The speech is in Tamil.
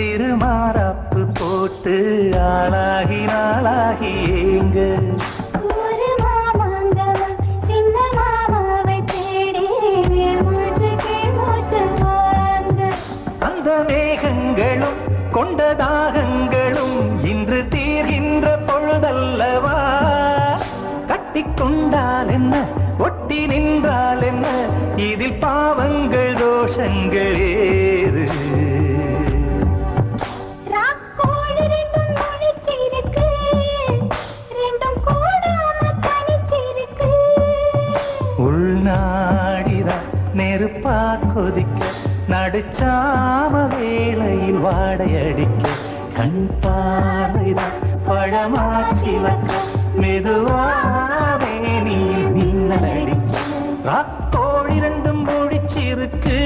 சிறுமாறாப்பு போட்டு ஆளாகி நாளாகி ஏங்க ஒரு மாமாங்கவன் சின்ன மாமாவை தேடி மூச்சு கீழ் மூச்சு வாங்க அந்த மேகங்களும் கொண்ட தாகங்களும் இன்று தீர்கின்ற பொழுதல்லவா கட்டிக்கொண்டால் என்ன ஒட்டி நின்றால் என்ன இதில் பாவங்கள் தோஷங்கள் ஏது ராக்கோடு ரெண்டும் முடிச்சிருக்கு ரெண்டும் கூடாம தனிச்சிருக்கு உள்நாடிதான் நெருப்பா கொதிக்க நடுச்சாம வேளையில் வாடையடிக்க கண் பார்வைதான் பழமாச்சி வைக்க மெதுவாவே நீ மின்னல் அடிக்க ராக்கோழி ரெண்டும் முடிச்சிருக்கு